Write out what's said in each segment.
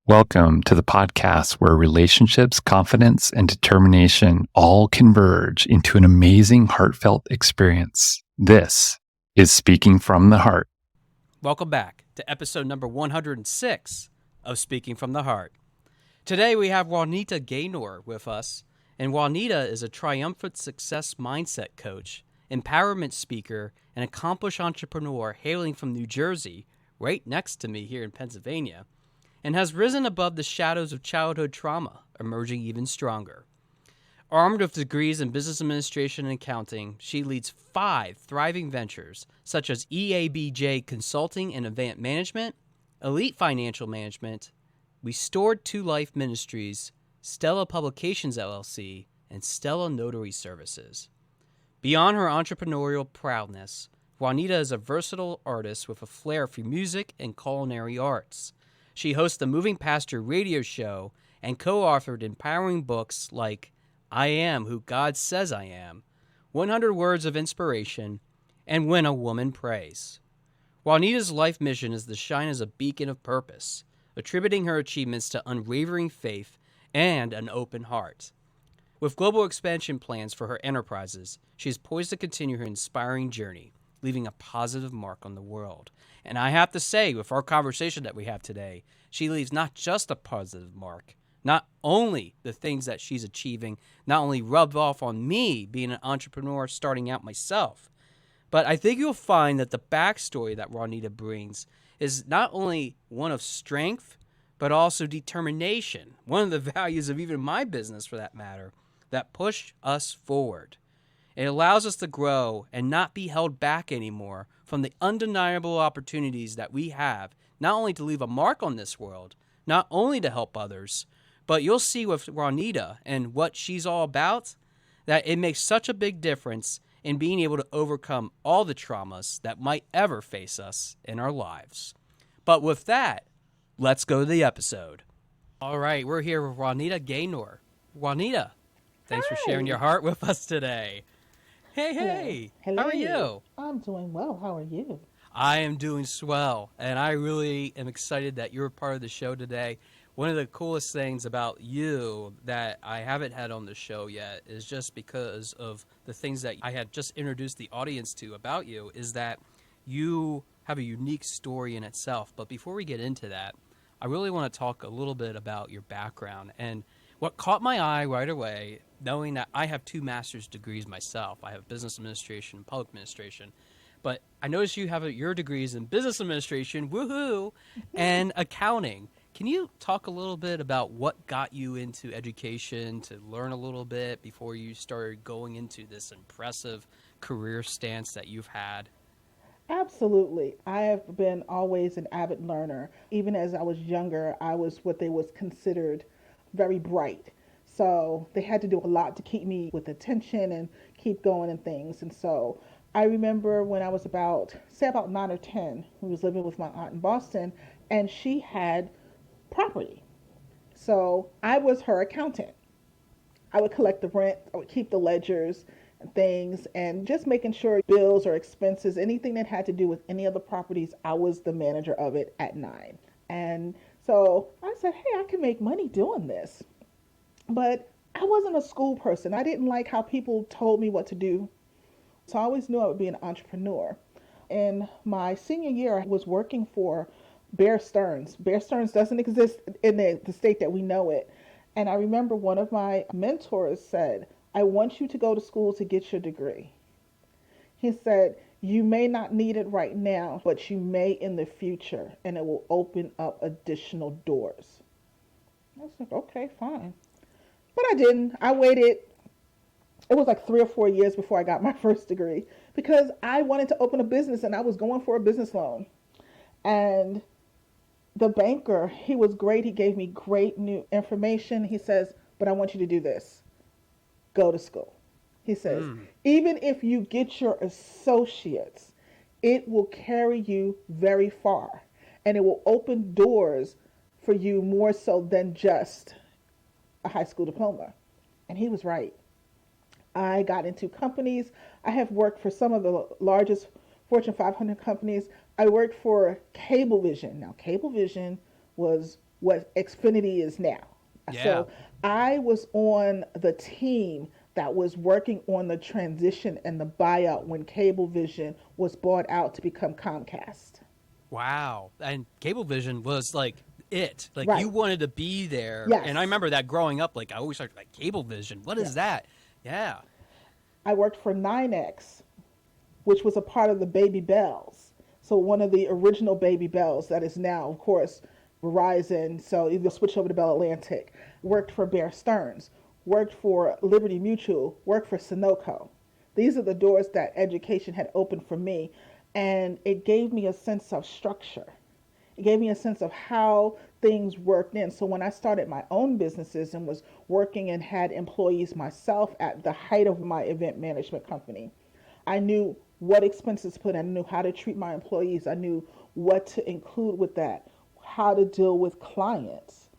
Welcome to the podcast where relationships, confidence, and determination all converge into an amazing, heartfelt experience. This is Speaking from the Heart. Welcome back to episode number 106 of Speaking from the Heart. Today we have Juanita Gaynor with us, and Juanita is a triumphant success mindset coach, empowerment speaker, and accomplished entrepreneur hailing from New Jersey, right next to me here in Pennsylvania, and has risen above the shadows of childhood trauma, emerging even stronger. Armed with degrees in business administration and accounting, she leads 5 thriving ventures such as EABJ Consulting and Event Management, Elite Financial Management, Restored to Life Ministries, Stella Publications LLC, and Stella Notary Services. Beyond her entrepreneurial prowess, Juanita is a versatile artist with a flair for music and culinary arts. She hosts the Moving Pastor radio show and co-authored empowering books like I Am Who God Says I Am, 100 Words of Inspiration, and When a Woman Prays. Juanita's life mission is to shine as a beacon of purpose, attributing her achievements to unwavering faith and an open heart. With global expansion plans for her enterprises, she is poised to continue her inspiring journey, leaving a positive mark on the world. And I have to say, with our conversation that we have today, she leaves not just a positive mark. Not only the things that she's achieving, not only rub off on me being an entrepreneur starting out myself, but I think you'll find that the backstory that Juanita brings is not only one of strength, but also determination. One of the values of even my business, for that matter, that push us forward. It allows us to grow and not be held back anymore from the undeniable opportunities that we have, not only to leave a mark on this world, not only to help others, but you'll see with Juanita and what she's all about, that it makes such a big difference in being able to overcome all the traumas that might ever face us in our lives. But with that, let's go to the episode. All right, we're here with Juanita Gaynor. Juanita, thanks for sharing your heart with us today. Hey, Hello. How are you? I'm doing well. How are you? I am doing swell, and I really am excited that you're a part of the show today. One of the coolest things about you that I haven't had on the show yet is just because of the things that I had just introduced the audience to about you is that you have a unique story in itself. But before we get into that, I really want to talk a little bit about your background. And what caught my eye right away, knowing that I have 2 master's degrees myself, I have business administration and public administration, but I noticed you have your degrees in business administration, woohoo, and accounting. Can you talk a little bit about what got you into education to learn a little bit before you started going into this impressive career stance that you've had? Absolutely. I have been always an avid learner. Even as I was younger, I was what they was considered very bright. So they had to do a lot to keep me with attention and keep going and things. And so I remember when I was about 9 or 10, we was living with my aunt in Boston, and she had property. So I was her accountant. I would collect the rent, I would keep the ledgers and things, and just making sure bills or expenses, anything that had to do with any of the properties, I was the manager of it at 9. And so I said, hey, I can make money doing this. But I wasn't a school person. I didn't like how people told me what to do. So I always knew I would be an entrepreneur. In my senior year, I was working for Bear Stearns. Bear Stearns doesn't exist in the state that we know it. And I remember one of my mentors said, I want you to go to school to get your degree. He said, you may not need it right now, but you may in the future, and it will open up additional doors. I was like, okay, fine. But I didn't. I waited. It was like 3 or 4 years before I got my first degree because I wanted to open a business and I was going for a business loan. And the banker, he was great. He gave me great new information. He says, but I want you to do this. Go to school. He says, even if you get your associates, it will carry you very far and it will open doors for you more so than just a high school diploma. And he was right. I got into companies. I have worked for some of the largest Fortune 500 companies. I worked for Cablevision. Now, Cablevision was what Xfinity is now. Yeah. So I was on the team that was working on the transition and the buyout when Cablevision was bought out to become Comcast. Wow. And Cablevision was like it. Like you Right. wanted to be there. And I Yes. remember that growing up, like I always started like Cablevision. What is Yes. that? Yeah. I worked for 9X, which was a part of the Baby Bells. So one of the original Baby Bells that is now, of course, Verizon. So you switch over to Bell Atlantic. Worked for Bear Stearns. Worked for Liberty Mutual. Worked for Sunoco. These are the doors that education had opened for me, and it gave me a sense of structure. It gave me a sense of how things worked in. So when I started my own businesses and was working and had employees myself at the height of my event management company, I knew what expenses to put in. I knew how to treat my employees. I knew what to include with that, how to deal with clients,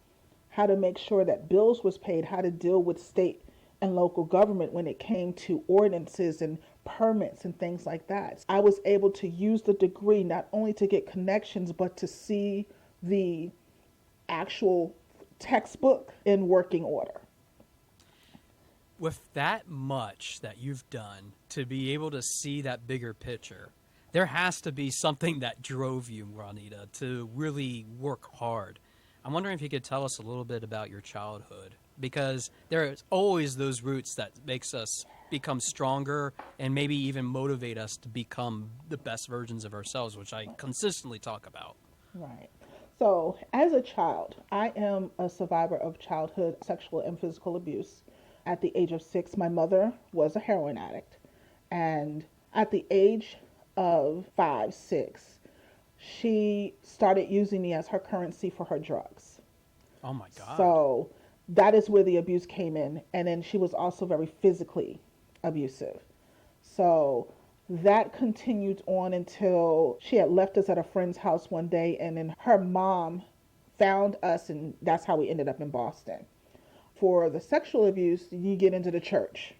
how to make sure that bills was paid, how to deal with state and local government when it came to ordinances and permits and things like that. I was able to use the degree not only to get connections, but to see the actual textbook in working order. With that much that you've done to be able to see that bigger picture, there has to be something that drove you, Juanita, to really work hard. I'm wondering if you could tell us a little bit about your childhood, because there's always those roots that makes us become stronger and maybe even motivate us to become the best versions of ourselves, which I consistently talk about. Right. So, as a child, I am a survivor of childhood sexual and physical abuse. At the age of 6, my mother was a heroin addict. And at the age of 5, 6, she started using me as her currency for her drugs. Oh my God. So that is where the abuse came in. And then she was also very physically abusive. So that continued on until she had left us at a friend's house one day, and then her mom found us, and that's how we ended up in Boston. For the sexual abuse, you get into the church.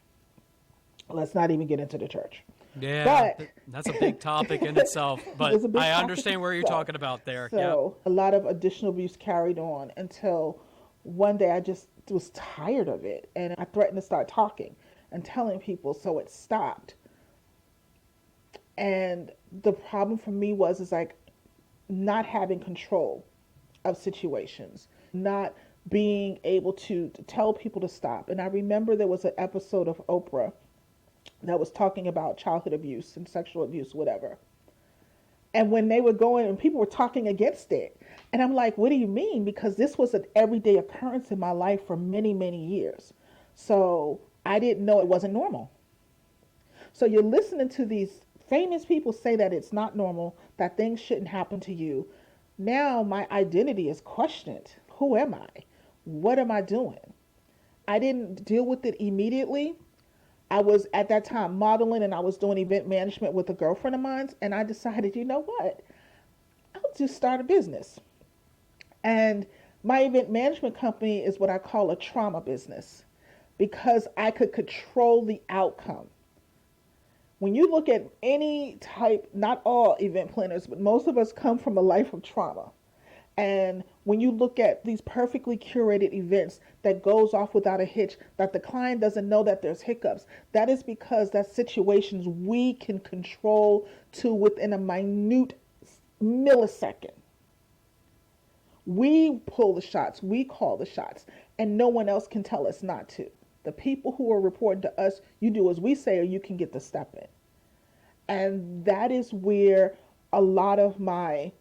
Let's not even get into the church. Yeah, But that's a big topic in itself, but it's a big I topic understand where you're itself. talking about there. Yep. So a lot of additional abuse carried on until one day I just was tired of it, and I threatened to start talking and telling people, so it stopped. And the problem for me was is like not having control of situations, not being able to tell people to stop. And I remember there was an episode of Oprah that was talking about childhood abuse and sexual abuse, whatever. And when they were going and people were talking against it, and I'm like, what do you mean? Because this was an everyday occurrence in my life for many, many years. So I didn't know it wasn't normal. So you're listening to these famous people say that it's not normal, that things shouldn't happen to you. Now my identity is questioned. Who am I? What am I doing? I didn't deal with it immediately. I was at that time modeling and I was doing event management with a girlfriend of mine. And I decided, you know what? I'll just start a business. And my event management company is what I call a trauma business because I could control the outcome. When you look at any type, not all event planners, but most of us come from a life of trauma. And when you look at these perfectly curated events that goes off without a hitch, that the client doesn't know that there's hiccups, that is because that's situations we can control to within a minute millisecond. We pull the shots, we call the shots, and no one else can tell us not to. The people who are reporting to us, you do as we say or you can get the step in. And that is where a lot of my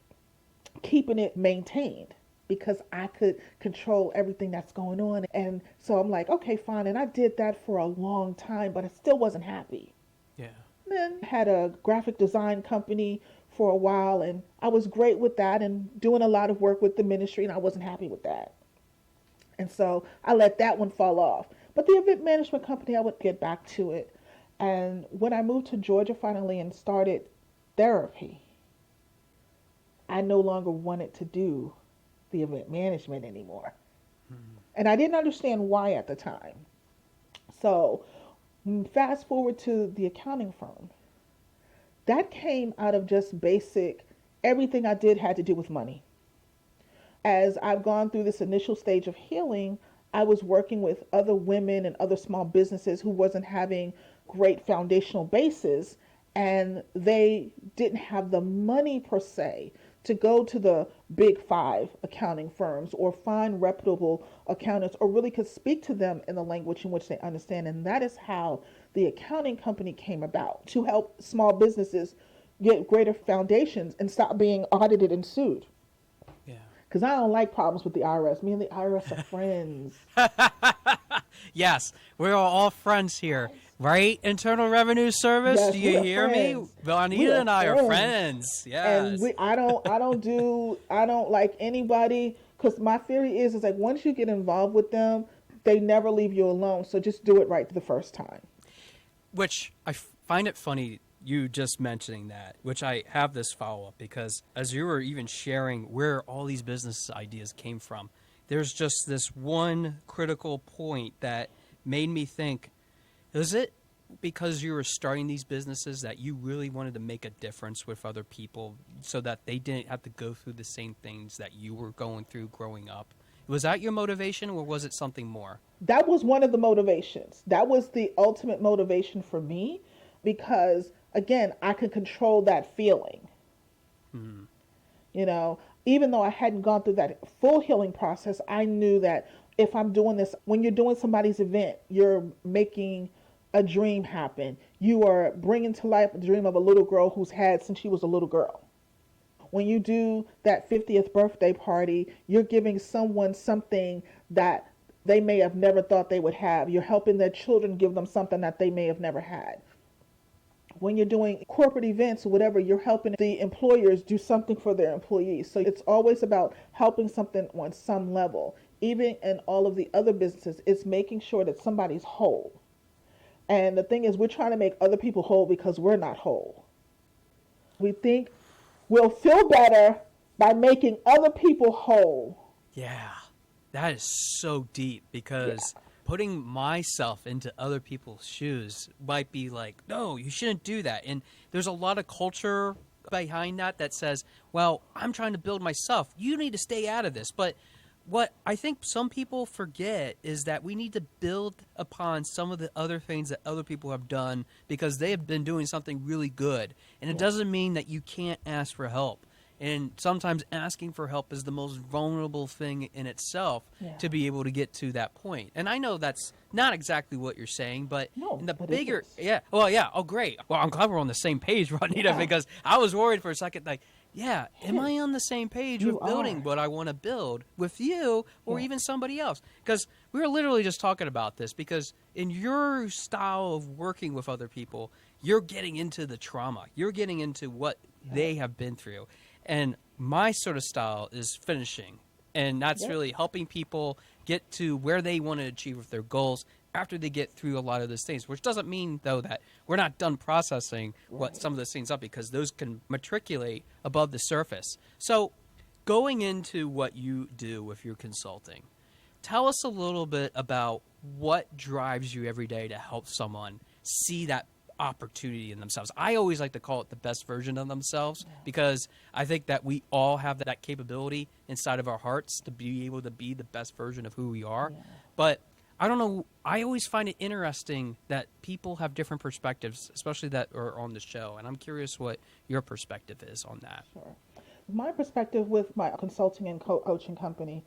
keeping it maintained because I could control everything that's going on. And so I'm like, okay, fine. And I did that for a long time, but I still wasn't happy. Yeah. Then I had a graphic design company for a while, and I was great with that and doing a lot of work with the ministry, and I wasn't happy with that. And so I let that one fall off. But the event management company, I would get back to it. And when I moved to Georgia finally and started therapy, I no longer wanted to do the event management anymore. And I didn't understand why at the time. So, fast forward to the accounting firm. That came out of just basic, everything I did had to do with money. As I've gone through this initial stage of healing, I was working with other women and other small businesses who wasn't having great foundational bases, and they didn't have the money per se to go to the big five accounting firms or find reputable accountants or really could speak to them in the language in which they understand. And that is how the accounting company came about, to help small businesses get greater foundations and stop being audited and sued. Yeah. Because I don't like problems with the IRS. Me and the IRS are friends. Yes, we're all friends here, right? Internal Revenue Service, Yes, do we you are hear me? friends. We Juanita are and I are friends. friends. And Yes. I don't like anybody, because my theory is like once you get involved with them, they never leave you alone. So just do it right the first time. Which I find it funny you just mentioning that, which I have this follow-up because as you were even sharing where all these business ideas came from, there's just this one critical point that made me think, is it because you were starting these businesses that you really wanted to make a difference with other people so that they didn't have to go through the same things that you were going through growing up? Was that your motivation or was it something more? That was one of the motivations. That was the ultimate motivation for me because, again, I could control that feeling. Hmm. You know, even though I hadn't gone through that full healing process, I knew that if I'm doing this, when you're doing somebody's event, you're making a dream happen. You are bringing to life a dream of a little girl who's had since she was a little girl. When you do that 50th birthday party, you're giving someone something that they may have never thought they would have. You're helping their children give them something that they may have never had. When you're doing corporate events or whatever, you're helping the employers do something for their employees. So it's always about helping something on some level. Even in all of the other businesses, it's making sure that somebody's whole. And the thing is, we're trying to make other people whole because we're not whole. We think we'll feel better by making other people whole. Yeah, that is so deep because putting myself into other people's shoes might be like, no, you shouldn't do that. And there's a lot of culture behind that says, well, I'm trying to build myself. You need to stay out of this. But what I think some people forget is that we need to build upon some of the other things that other people have done because they have been doing something really good. And it doesn't mean that you can't ask for help. And sometimes asking for help is the most vulnerable thing in itself to be able to get to that point. And I know that's not exactly what you're saying, but No, in the but bigger, it is. oh, great. Well, I'm glad we're on the same page, Juanita, because I was worried for a second, like, am I on the same page You with building are. what I want to build with you or even somebody else? Because we were literally just talking about this because in your style of working with other people, you're getting into the trauma. You're getting into what they have been through. And my sort of style is finishing. And that's really helping people get to where they want to achieve with their goals after they get through a lot of those things, which doesn't mean, though, that we're not done processing what some of those things up because those can matriculate above the surface. So going into what you do with your consulting, tell us a little bit about what drives you every day to help someone see that opportunity in themselves. I always like to call it the best version of themselves because I think that we all have that capability inside of our hearts to be able to be the best version of who we are. But I don't know, I always find it interesting that people have different perspectives, especially that are on the show. And I'm curious what your perspective is on that. Sure. My perspective with my consulting and coaching company,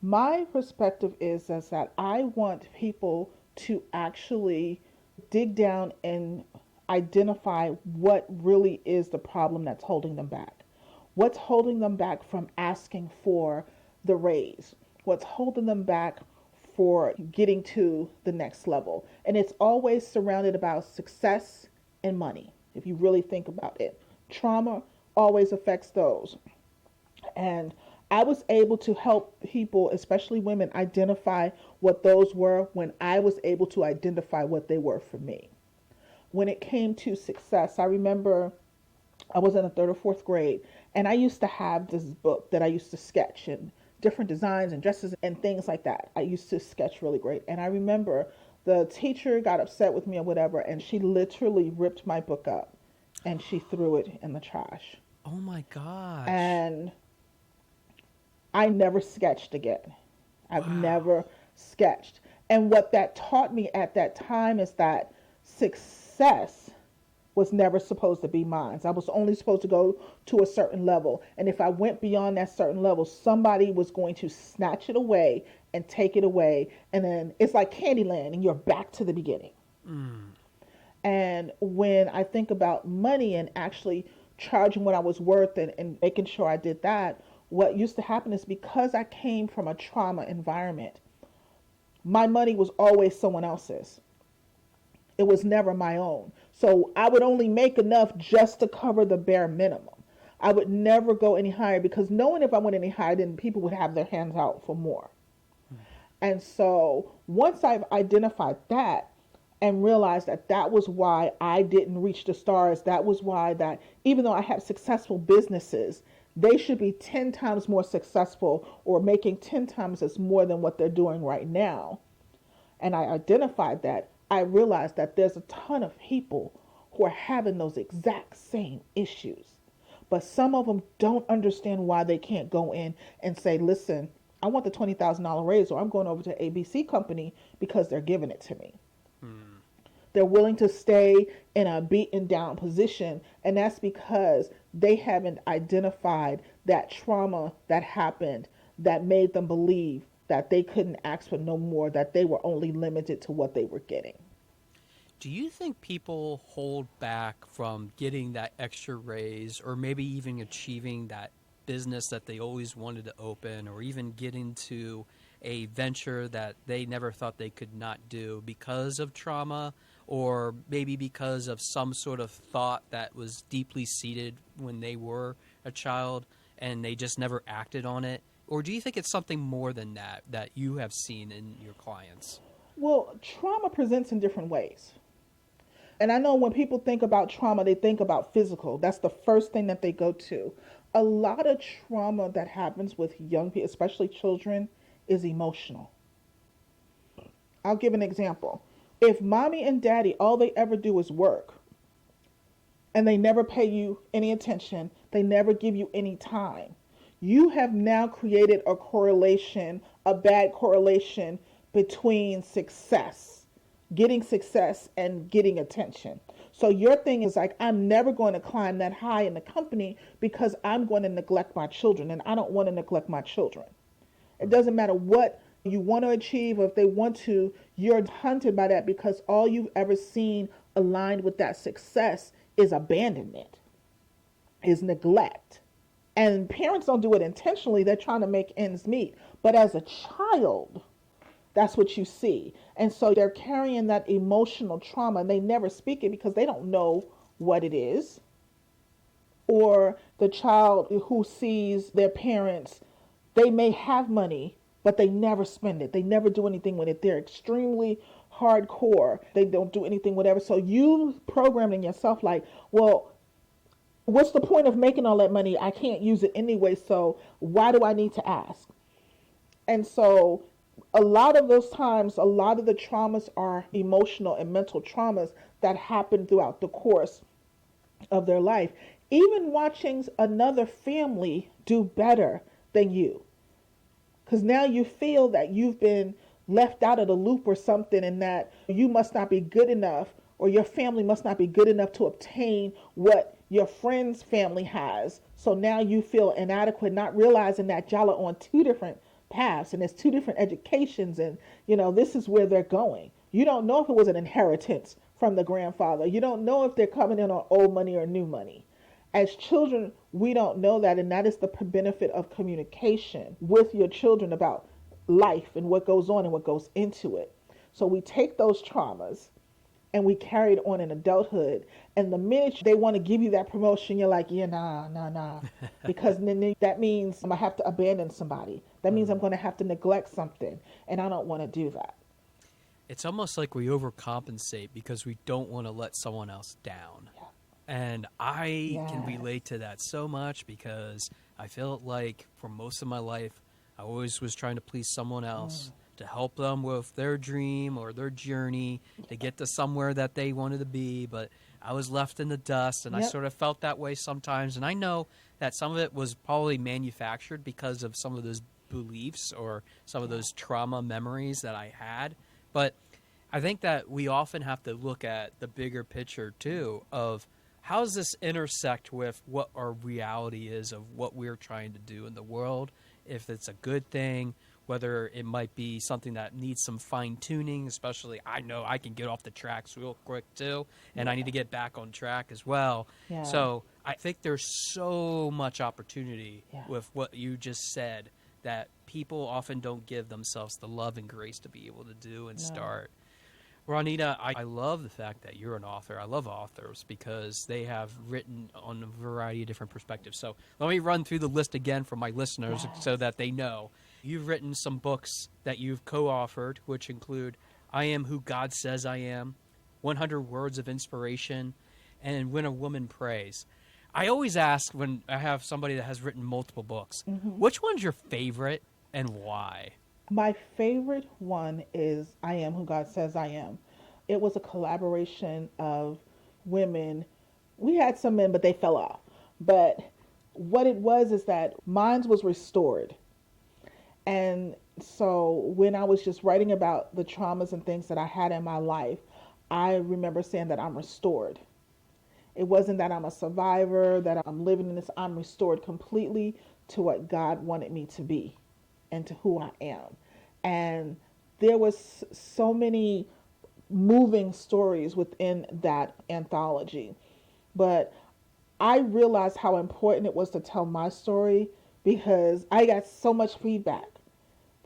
my perspective is that I want people to actually dig down and identify what really is the problem that's holding them back. What's holding them back from asking for the raise? What's holding them back for getting to the next level? And it's always surrounded about success and money. If you really think about it, trauma always affects those. And I was able to help people, especially women, identify what those were when I was able to identify what they were for me. When it came to success, I remember I was in the third or fourth grade, and I used to have this book that I used to sketch and different designs and dresses and things like that. I used to sketch really great. And I remember the teacher got upset with me or whatever, and she literally ripped my book up and she threw it in the trash. Oh my gosh. And I never sketched again. I've Wow. never sketched. And what that taught me at that time is that success was never supposed to be mine. I was only supposed to go to a certain level. And if I went beyond that certain level, somebody was going to snatch it away and take it away. And then it's like Candyland and you're back to the beginning. Mm. And when I think about money and actually charging what I was worth and making sure I did that, what used to happen is because I came from a trauma environment, my money was always someone else's. It was never my own. So I would only make enough just to cover the bare minimum. I would never go any higher because knowing if I went any higher, then people would have their hands out for more. And so once I've identified that and realized that that was why I didn't reach the stars, that was why that even though I have successful businesses, they should be 10 times more successful or making 10 times as more than what they're doing right now. And I identified that, I realized that there's a ton of people who are having those exact same issues. But some of them don't understand why they can't go in and say, listen, I want the $20,000 raise, or I'm going over to ABC company because they're giving it to me. Mm. They're willing to stay in a beaten down position, and that's because they haven't identified that trauma that happened that made them believe that they couldn't ask for no more, that they were only limited to what they were getting. Do you think people hold back from getting that extra raise or maybe even achieving that business that they always wanted to open or even get into a venture that they never thought they could not do because of trauma or maybe because of some sort of thought that was deeply seated when they were a child and they just never acted on it? Or do you think it's something more than that that you have seen in your clients? Well, trauma presents in different ways. And I know when people think about trauma, they think about physical. That's the first thing that they go to. A lot of trauma that happens with young people, especially children, is emotional. I'll give an example. If mommy and daddy, all they ever do is work and they never pay you any attention, they never give you any time, you have now created a correlation, a bad correlation between getting success and getting attention. So your thing is like, I'm never going to climb that high in the company because I'm going to neglect my children, and I don't want to neglect my children. It doesn't matter what you want to achieve or if they want to, you're hunted by that because all you've ever seen aligned with that success is abandonment, is neglect. And parents don't do it intentionally, they're trying to make ends meet. But as a child, that's what you see. And so they're carrying that emotional trauma and they never speak it because they don't know what it is. Or the child who sees their parents, they may have money, but they never spend it. They never do anything with it. They're extremely hardcore. They don't do anything, whatever. So you programming yourself like, well, what's the point of making all that money? I can't use it anyway, so why do I need to ask? And so a lot of those times, a lot of the traumas are emotional and mental traumas that happen throughout the course of their life. Even watching another family do better than you, because now you feel that you've been left out of the loop or something, and that you must not be good enough or your family must not be good enough to obtain what your friend's family has. So now you feel inadequate, not realizing that y'all are on two different paths and there's two different educations, and this is where they're going. You don't know if it was an inheritance from the grandfather. You don't know if they're coming in on old money or new money. As children, we don't know that, and that is the benefit of communication with your children about life and what goes on and what goes into it. So we take those traumas and we carry it on in adulthood. And the minute they want to give you that promotion, you're like, yeah, nah. Because then that means I have to abandon somebody. That means I'm going to have to neglect something. And I don't want to do that. It's almost like we overcompensate because we don't want to let someone else down. Yeah. And I can Yes. relate to that so much because I felt like for most of my life, I always was trying to please someone else to help them with their dream or their journey to get to somewhere that they wanted to be. But I was left in the dust, and I Yep. sort of felt that way sometimes. And I know that some of it was probably manufactured because of some of those beliefs or some of those trauma memories that I had. But I think that we often have to look at the bigger picture too of how does this intersect with what our reality is of what we're trying to do in the world, if it's a good thing, whether it might be something that needs some fine tuning, especially I know I can get off the tracks real quick too, and I need to get back on track as well. Yeah. So I think there's so much opportunity Yeah. with what you just said that people often don't give themselves the love and grace to be able to do and start. Juanita, I love the fact that you're an author. I love authors because they have written on a variety of different perspectives. So let me run through the list again for my listeners so that they know. You've written some books that you've co-authored, which include I Am Who God Says I Am, 100 Words of Inspiration, and When a Woman Prays. I always ask when I have somebody that has written multiple books, which one's your favorite and why? My favorite one is I Am Who God Says I Am. It was a collaboration of women. We had some men, but they fell off. But what it was is that mine was restored. And so when I was just writing about the traumas and things that I had in my life, I remember saying that I'm restored. It wasn't that I'm a survivor, that I'm living in this. I'm restored completely to what God wanted me to be and to who I am. And there was so many moving stories within that anthology. But I realized how important it was to tell my story because I got so much feedback.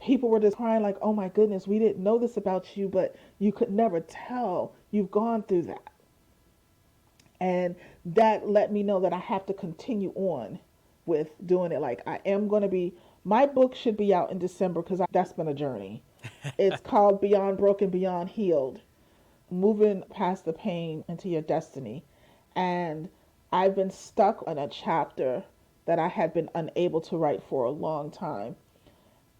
People were just crying like, oh my goodness, we didn't know this about you, but you could never tell. You've gone through that. And that let me know that I have to continue on with doing it. Like I am going to be, my book should be out in December because that's been a journey. It's called Beyond Broken, Beyond Healed, Moving Past the Pain into Your Destiny. And I've been stuck on a chapter that I had been unable to write for a long time.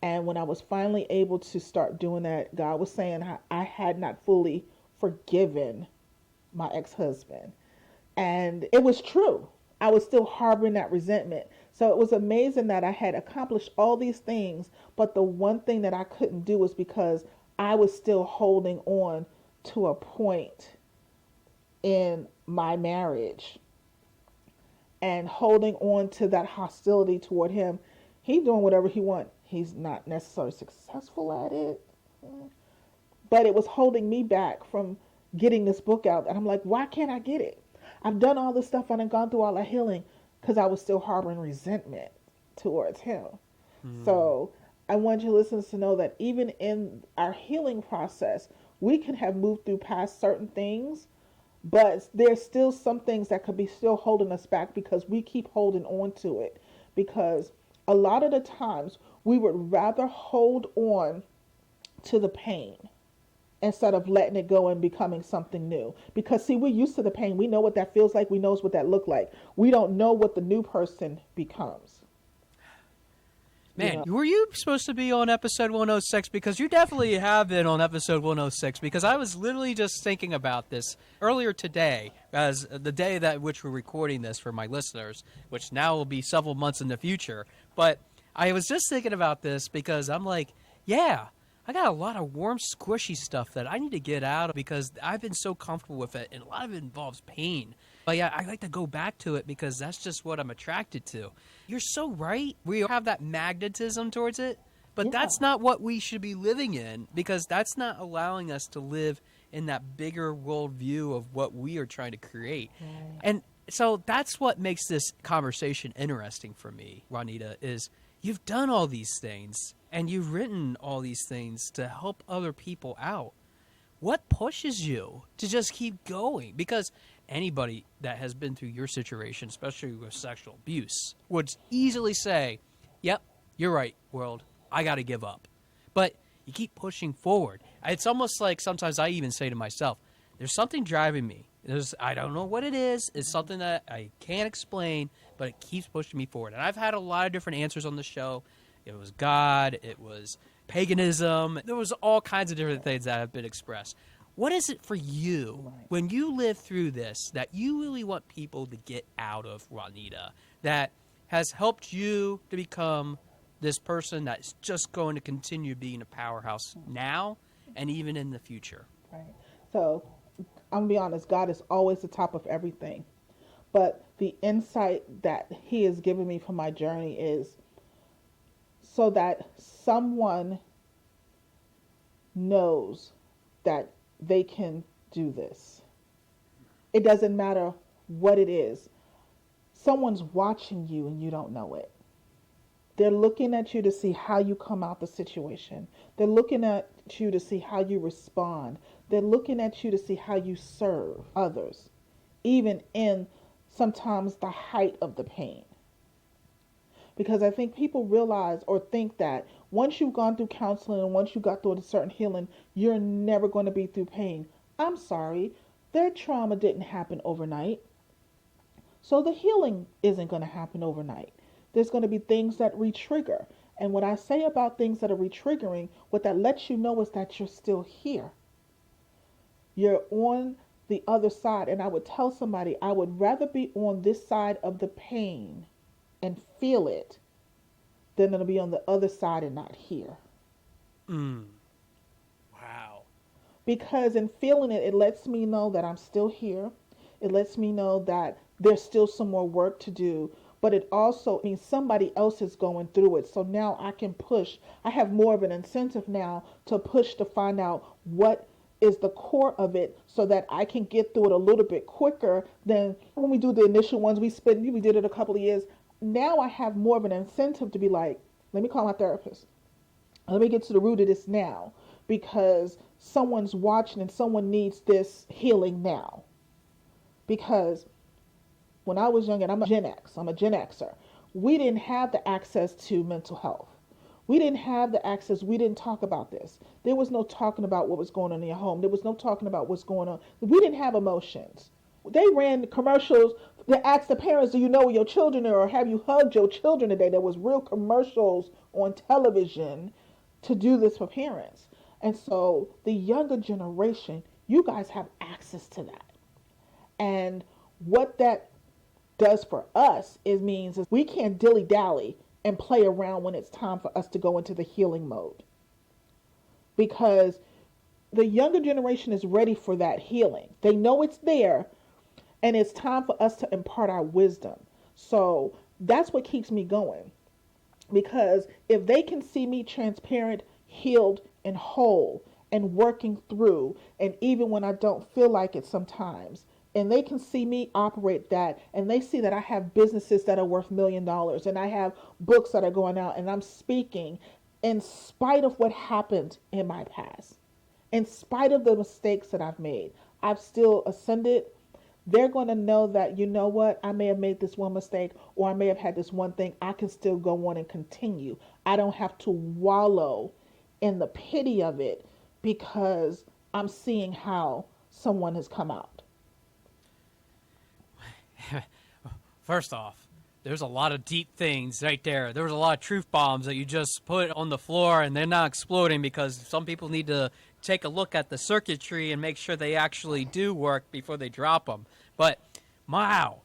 And when I was finally able to start doing that, God was saying I had not fully forgiven my ex-husband. And it was true. I was still harboring that resentment. So it was amazing that I had accomplished all these things, but the one thing that I couldn't do was because I was still holding on to a point in my marriage and holding on to that hostility toward him. He's doing whatever he wants. He's not necessarily successful at it, but it was holding me back from getting this book out. And I'm like, why can't I get it? I've done all this stuff and I've gone through all the healing because I was still harboring resentment towards him. So I want your listeners to know that even in our healing process, we can have moved through past certain things, but there's still some things that could be still holding us back because we keep holding on to it. Because a lot of the times we would rather hold on to the pain instead of letting it go and becoming something new. Because see, we're used to the pain. We know what that feels like. We know what that looks like. We don't know what the new person becomes. Man, were you supposed to be on episode 106? Because you definitely have been on episode 106, because I was literally just thinking about this earlier today, as the day that which we're recording this for my listeners, which now will be several months in the future. But I was just thinking about this because I'm like, yeah, I got a lot of warm, squishy stuff that I need to get out because I've been so comfortable with it, and a lot of it involves pain. But yeah, I like to go back to it because that's just what I'm attracted to. You're so right. We have that magnetism towards it, but that's not what we should be living in, because that's not allowing us to live in that bigger worldview of what we are trying to create. Right. And so that's what makes this conversation interesting for me, Juanita, is you've done all these things and you've written all these things to help other people out. What pushes you to just keep going? Because anybody that has been through your situation, especially with sexual abuse, would easily say, yep, you're right, world, I got to give up. But you keep pushing forward. It's almost like sometimes I even say to myself, there's something driving me. I don't know what it is. It's something that I can't explain, but it keeps pushing me forward. And I've had a lot of different answers on the show. It was God. It was paganism. There was all kinds of different things that have been expressed. What is it for you Right. when you live through this that you really want people to get out of, Juanita, that has helped you to become this person that's just going to continue being a powerhouse now and even in the future? Right. So I'm gonna be honest, God is always the top of everything. But the insight that He has given me from my journey is so that someone knows that they can do this. It doesn't matter what it is. Someone's watching you and you don't know it. They're looking at you to see how you come out the situation. They're looking at you to see how you respond. They're looking at you to see how you serve others, even in sometimes the height of the pain. Because I think people realize or think that once you've gone through counseling and once you got through a certain healing, you're never going to be through pain. I'm sorry, their trauma didn't happen overnight. So the healing isn't going to happen overnight. There's going to be things that re-trigger. And what I say about things that are re-triggering, what that lets you know is that you're still here. You're on the other side. And I would tell somebody, I would rather be on this side of the pain and feel it than to be on the other side and not hear. Mm. Wow. Because in feeling it, it lets me know that I'm still here. It lets me know that there's still some more work to do. But it also means somebody else is going through it. So now I can push. I have more of an incentive now to push to find out what is the core of it so that I can get through it a little bit quicker than when we do the initial ones. We did it a couple of years. Now I have more of an incentive to be like, let me call my therapist. Let me get to the root of this now because someone's watching and someone needs this healing now. Because when I was young, and I'm a Gen X, I'm a Gen Xer, we didn't have the access to mental health. We didn't have the access. We didn't talk about this. There was no talking about what was going on in your home. There was no talking about what's going on. We didn't have emotions. They ran commercials that asked the parents, do you know where your children are or have you hugged your children today? There was real commercials on television to do this for parents. And so the younger generation, you guys have access to that. And what that does for us is means is we can't dilly dally and play around when it's time for us to go into the healing mode because the younger generation is ready for that healing. They know it's there and it's time for us to impart our wisdom. So that's what keeps me going because if they can see me transparent, healed, and whole and working through, and even when I don't feel like it sometimes, and they can see me operate that and they see that I have businesses that are worth $1 million and I have books that are going out and I'm speaking in spite of what happened in my past, in spite of the mistakes that I've made, I've still ascended. They're going to know that, you know what, I may have made this one mistake or I may have had this one thing. I can still go on and continue. I don't have to wallow in the pity of it because I'm seeing how someone has come out. First off, there's a lot of deep things right there. There was a lot of truth bombs that you just put on the floor and they're not exploding because some people need to take a look at the circuitry and make sure they actually do work before they drop them. But, wow,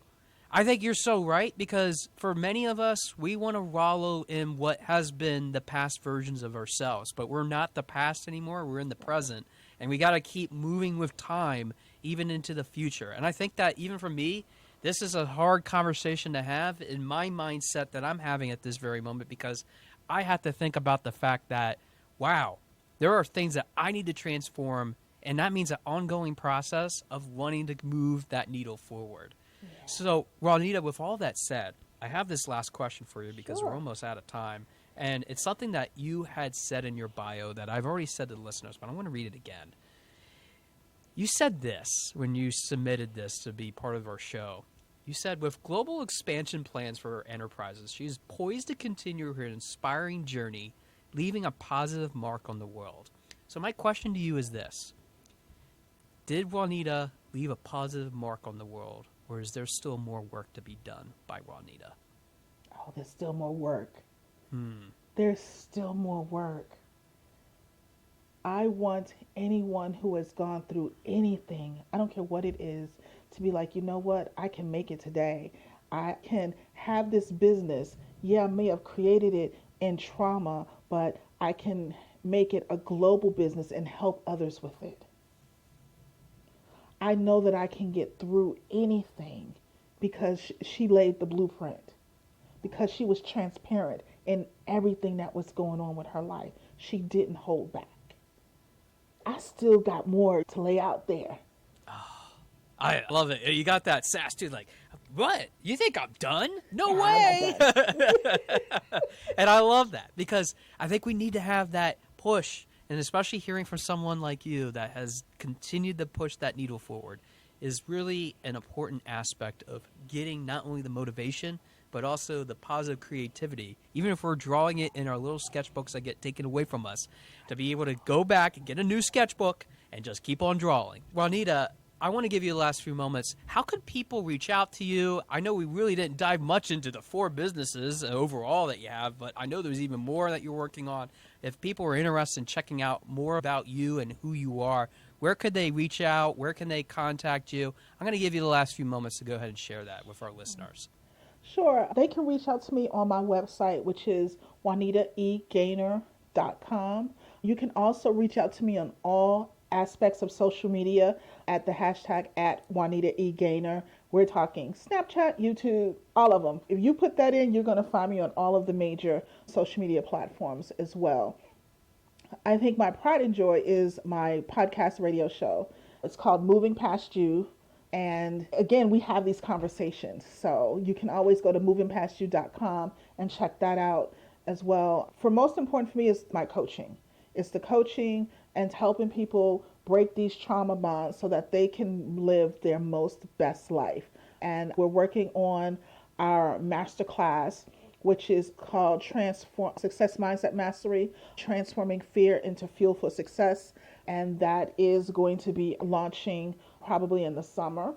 I think you're so right because for many of us, we want to wallow in what has been the past versions of ourselves. But we're not the past anymore. We're in the present. And we got to keep moving with time even into the future. And I think that even for me, this is a hard conversation to have in my mindset that I'm having at this very moment because I have to think about the fact that, wow, there are things that I need to transform, and that means an ongoing process of wanting to move that needle forward. Yeah. So, Juanita, with all that said, I have this last question for you because we're almost out of time, and it's something that you had said in your bio that I've already said to the listeners, but I want to read it again. You said this when you submitted this to be part of our show. You said, with global expansion plans for her enterprises, she is poised to continue her inspiring journey, leaving a positive mark on the world. So my question to you is this. Did Juanita leave a positive mark on the world, or is there still more work to be done by Juanita? Oh, there's still more work. There's still more work. I want anyone who has gone through anything, I don't care what it is, to be like, you know what, I can make it today. I can have this business. Yeah, I may have created it in trauma, but I can make it a global business and help others with it. I know that I can get through anything because she laid the blueprint, because she was transparent in everything that was going on with her life. She didn't hold back. I still got more to lay out there. I love it. You got that sass too, like, what? You think I'm done? No Yeah, way. I'm not done. And I love that because I think we need to have that push, and especially hearing from someone like you that has continued to push that needle forward is really an important aspect of getting not only the motivation, but also the positive creativity, even if we're drawing it in our little sketchbooks that get taken away from us, to be able to go back and get a new sketchbook and just keep on drawing. Juanita, I want to give you the last few moments. How could people reach out to you? I know we really didn't dive much into the 4 businesses overall that you have, but I know there's even more that you're working on. If people are interested in checking out more about you and who you are, where could they reach out? Where can they contact you? I'm going to give you the last few moments to go ahead and share that with our listeners. Sure, they can reach out to me on my website, which is JuanitaEGaynor.com. You can also reach out to me on all aspects of social media at the hashtag at Juanita E. Gaynor. We're talking Snapchat, YouTube, all of them. If you put that in, you're going to find me on all of the major social media platforms as well. I think my pride and joy is my podcast radio show. It's called Moving Past You. And again, we have these conversations. So you can always go to movingpastyou.com and check that out as well. For most important for me is my coaching. It's the coaching and helping people break these trauma bonds so that they can live their most best life. And we're working on our masterclass, which is called Transform Success Mindset Mastery, Transforming Fear into Fuel for Success. And that is going to be launching probably in the summer.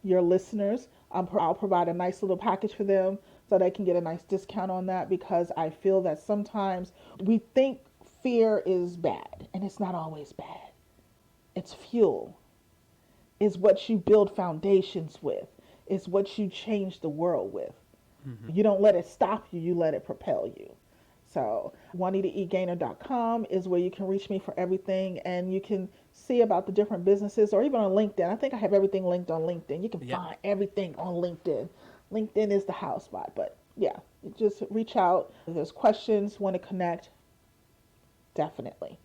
Your listeners, I'll provide a nice little package for them so they can get a nice discount on that, because I feel that sometimes we think fear is bad, and it's not always bad. It's fuel. It's what you build foundations with. It's what you change the world with. Mm-hmm. You don't let it stop you, you let it propel you. So JuanitaEGaynor.com is where you can reach me for everything, and you can see about the different businesses, or even on LinkedIn. I think I have everything linked on LinkedIn. You can find everything on LinkedIn. LinkedIn is the house spot, but yeah, just reach out. If there's questions, want to connect, definitely.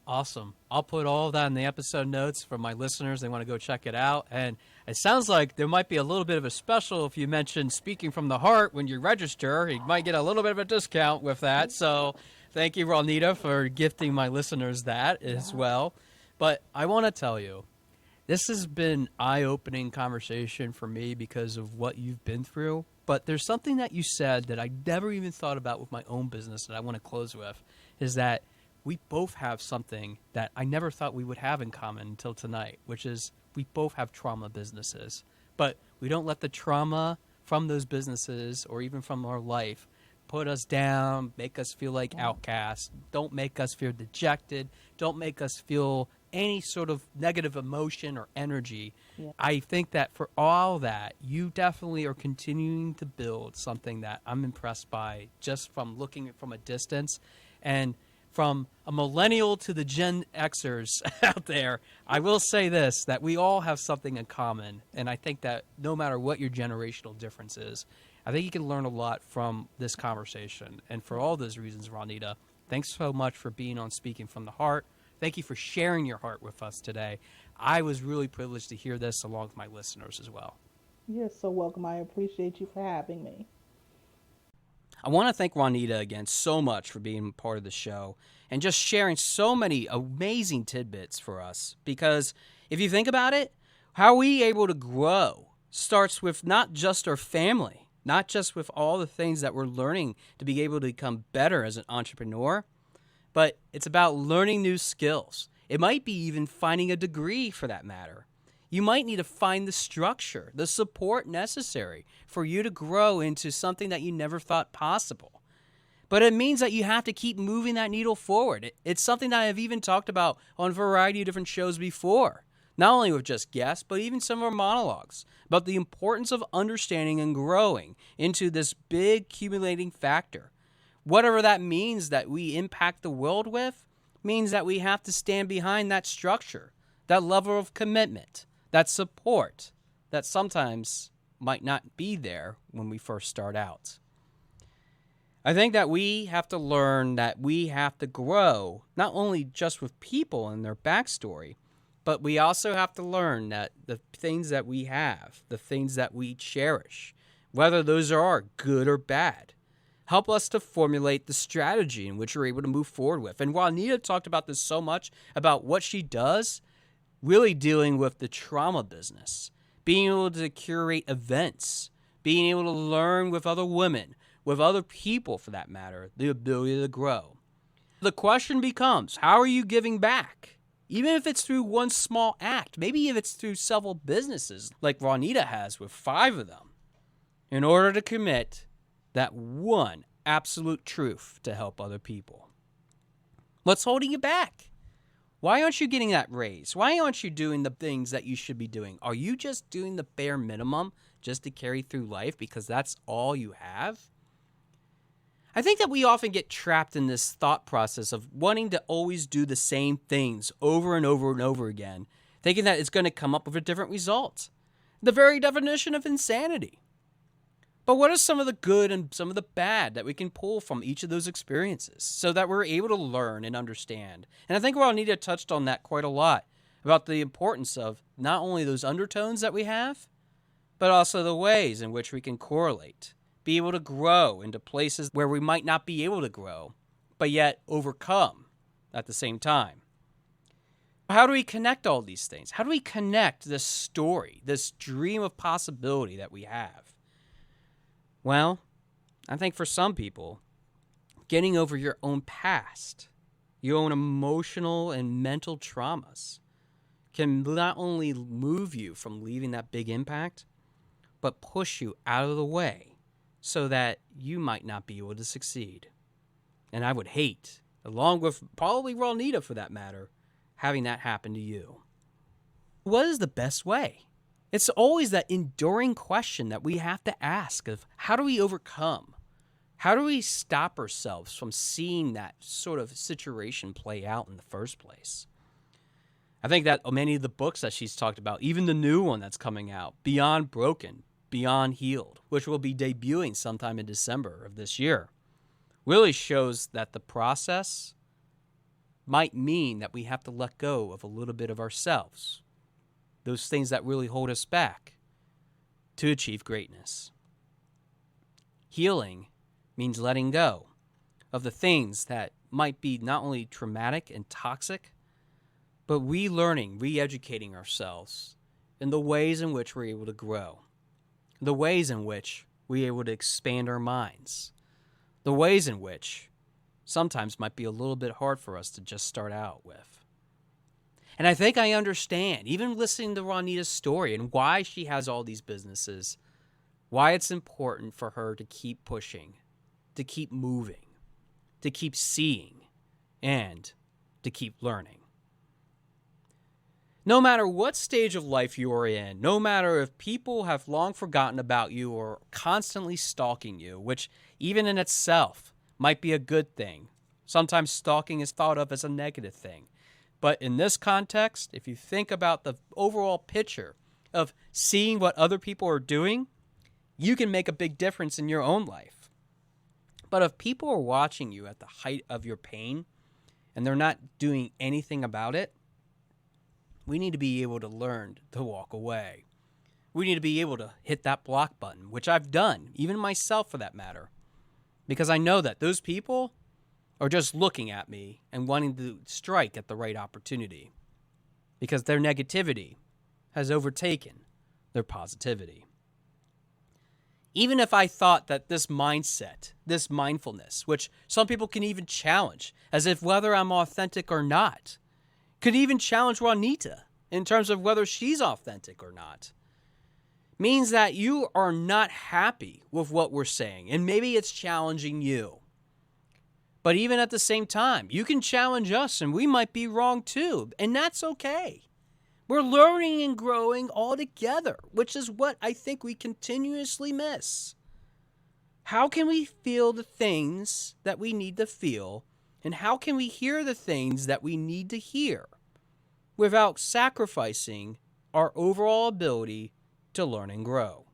Awesome. I'll put all of that in the episode notes for my listeners. They want to go check it out. And it sounds like there might be a little bit of a special if you mention Speaking from the Heart when you register. You might get a little bit of a discount with that. So thank you, Juanita, for gifting my listeners that as well. But I want to tell you, this has been eye-opening conversation for me because of what you've been through. But there's something that you said that I never even thought about with my own business that I want to close with, is that we both have something that I never thought we would have in common until tonight, which is we both have trauma businesses. But we don't let the trauma from those businesses or even from our life put us down, make us feel like outcasts. Don't make us feel dejected. Don't make us feel any sort of negative emotion or energy. Yeah. I think that for all that, you definitely are continuing to build something that I'm impressed by just from looking from a distance. And from a millennial to the Gen Xers out there, I will say this, that we all have something in common. And I think that no matter what your generational difference is, I think you can learn a lot from this conversation. And for all those reasons, Juanita, thanks so much for being on Speaking from the Heart. Thank you for sharing your heart with us today. I was really privileged to hear this along with my listeners as well. You're so welcome. I appreciate you for having me. I want to thank Juanita again so much for being part of the show and just sharing so many amazing tidbits for us. Because if you think about it, how are we able to grow starts with not just our family, not just with all the things that we're learning to be able to become better as an entrepreneur, but it's about learning new skills. It might be even finding a degree for that matter. You might need to find the structure, the support necessary for you to grow into something that you never thought possible. but it means that you have to keep moving that needle forward. It's something that I've even talked about on a variety of different shows before, not only with just guests, but even some of our monologues, about the importance of understanding and growing into this big accumulating factor. Whatever that means that we impact the world with, means that we have to stand behind that structure, that level of commitment, that support that sometimes might not be there when we first start out. I think that we have to learn that we have to grow, not only just with people and their backstory, but we also have to learn that the things that we have, the things that we cherish, whether those are good or bad, help us to formulate the strategy in which we're able to move forward with. And Juanita talked about this so much, about what she does, really dealing with the trauma business, being able to curate events, being able to learn with other women, with other people for that matter, the ability to grow. The question becomes, how are you giving back? Even if it's through one small act, maybe if it's through several businesses like Juanita has with 5 of them, in order to commit that one absolute truth to help other people. What's holding you back? Why aren't you getting that raise? Why aren't you doing the things that you should be doing? Are you just doing the bare minimum just to carry through life because that's all you have? I think that we often get trapped in this thought process of wanting to always do the same things over and over and over again, thinking that it's going to come up with a different result. The very definition of insanity. But what are some of the good and some of the bad that we can pull from each of those experiences so that we're able to learn and understand? And I think Juanita touched on that quite a lot, about the importance of not only those undertones that we have, but also the ways in which we can correlate, be able to grow into places where we might not be able to grow, but yet overcome at the same time. How do we connect all these things? How do we connect this story, this dream of possibility that we have? Well, I think for some people, getting over your own past, your own emotional and mental traumas, can not only move you from leaving that big impact, but push you out of the way so that you might not be able to succeed. And I would hate, along with probably Juanita for that matter, having that happen to you. What is the best way? It's always that enduring question that we have to ask of how do we overcome? How do we stop ourselves from seeing that sort of situation play out in the first place? I think that many of the books that she's talked about, even the new one that's coming out, Beyond Broken, Beyond Healed, which will be debuting sometime in December of this year, really shows that the process might mean that we have to let go of a little bit of ourselves, those things that really hold us back, to achieve greatness. Healing means letting go of the things that might be not only traumatic and toxic, but relearning, re-educating ourselves in the ways in which we're able to grow, the ways in which we're able to expand our minds, the ways in which sometimes might be a little bit hard for us to just start out with. And I think I understand, even listening to Juanita's story and why she has all these businesses, why it's important for her to keep pushing, to keep moving, to keep seeing, and to keep learning. No matter what stage of life you are in, no matter if people have long forgotten about you or constantly stalking you, which even in itself might be a good thing. Sometimes stalking is thought of as a negative thing. But in this context, if you think about the overall picture of seeing what other people are doing, you can make a big difference in your own life. But if people are watching you at the height of your pain and they're not doing anything about it, we need to be able to learn to walk away. We need to be able to hit that block button, which I've done, even myself for that matter, because I know that those people are just looking at me and wanting to strike at the right opportunity because their negativity has overtaken their positivity. Even if I thought that this mindset, this mindfulness, which some people can even challenge as if whether I'm authentic or not, could even challenge Juanita in terms of whether she's authentic or not, means that you are not happy with what we're saying, and maybe it's challenging you. But even at the same time, you can challenge us and we might be wrong too. And that's okay. We're learning and growing all together, which is what I think we continuously miss. How can we feel the things that we need to feel? And how can we hear the things that we need to hear without sacrificing our overall ability to learn and grow?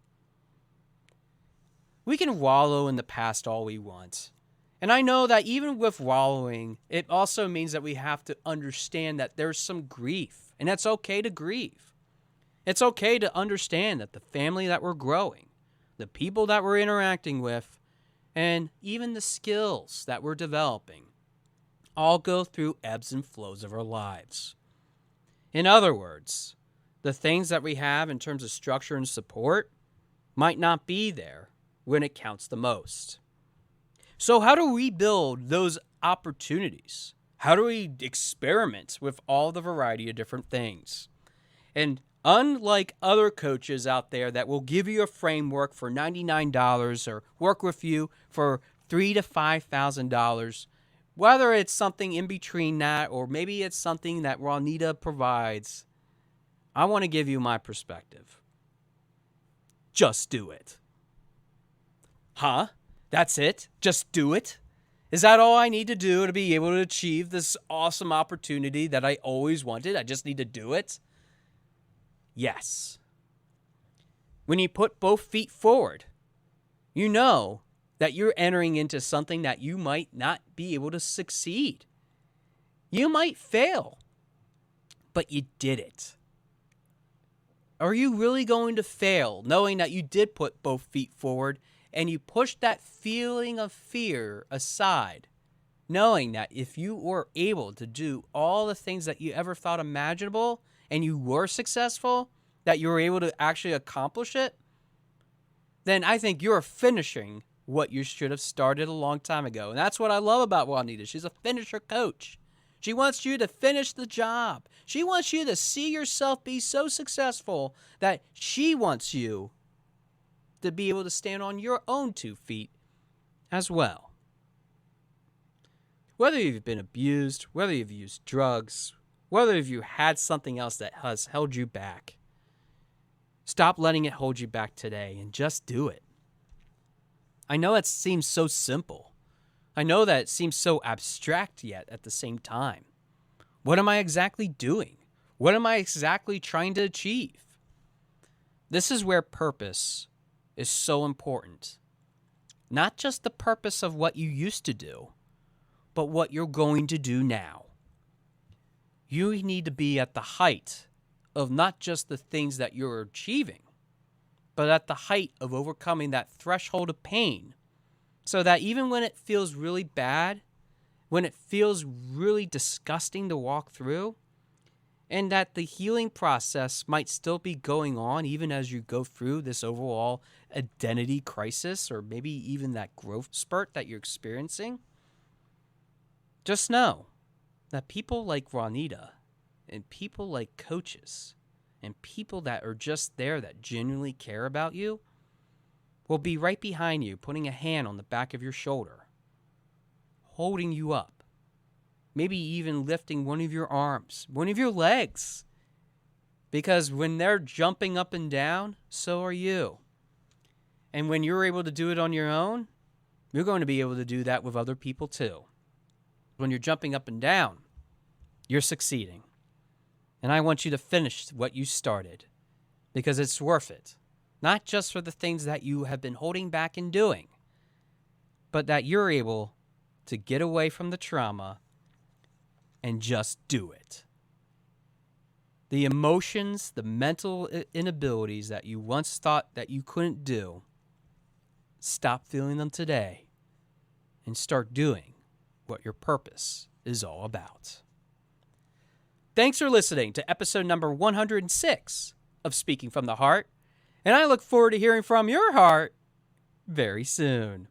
We can wallow in the past all we want. And I know that even with wallowing, it also means that we have to understand that there's some grief. And it's okay to grieve. It's okay to understand that the family that we're growing, the people that we're interacting with, and even the skills that we're developing all go through ebbs and flows of our lives. In other words, the things that we have in terms of structure and support might not be there when it counts the most. So how do we build those opportunities? How do we experiment with all the variety of different things? And unlike other coaches out there that will give you a framework for $99 or work with you for $3,000 to $5,000, whether it's something in between that or maybe it's something that Juanita provides, I want to give you my perspective. Just do it. Huh? That's it? Just do it? Is that all I need to do to be able to achieve this awesome opportunity that I always wanted? I just need to do it? Yes. When you put both feet forward, you know that you're entering into something that you might not be able to succeed. You might fail, but you did it. Are you really going to fail knowing that you did put both feet forward and you pushed that feeling of fear aside, knowing that if you were able to do all the things that you ever thought imaginable and you were successful, that you were able to actually accomplish it, then I think you're finishing what you should have started a long time ago. And that's what I love about Juanita. She's a finisher coach. She wants you to finish the job. She wants you to see yourself be so successful that she wants you to be able to stand on your own 2 feet as well. Whether you've been abused, whether you've used drugs, whether you had something else that has held you back, stop letting it hold you back today and just do it. I know it seems so simple. I know that it seems so abstract yet at the same time. What am I exactly doing? What am I exactly trying to achieve? This is where purpose is so important. Not just the purpose of what you used to do, but what you're going to do now. You need to be at the height of not just the things that you're achieving, but at the height of overcoming that threshold of pain, so that even when it feels really bad, when it feels really disgusting to walk through, and that the healing process might still be going on even as you go through this overall identity crisis or maybe even that growth spurt that you're experiencing, just know that people like Juanita and people like coaches and people that are just there that genuinely care about you will be right behind you, putting a hand on the back of your shoulder, holding you up, maybe even lifting one of your arms, one of your legs. Because when they're jumping up and down, so are you. And when you're able to do it on your own, you're going to be able to do that with other people too. When you're jumping up and down, you're succeeding. And I want you to finish what you started because it's worth it. Not just for the things that you have been holding back and doing, but that you're able to get away from the trauma and just do it. The emotions, the mental inabilities that you once thought that you couldn't do, stop feeling them today and start doing what your purpose is all about. Thanks for listening to episode number 106 of Speaking from the Heart, and I look forward to hearing from your heart very soon.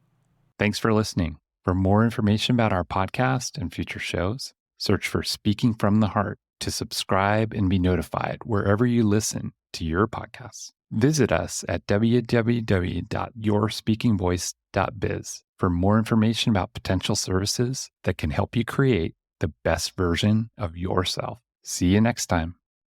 Thanks for listening. For more information about our podcast and future shows, search for Speaking from the Heart to subscribe and be notified wherever you listen to your podcasts. Visit us at www.yourspeakingvoice.biz for more information about potential services that can help you create the best version of yourself. See you next time.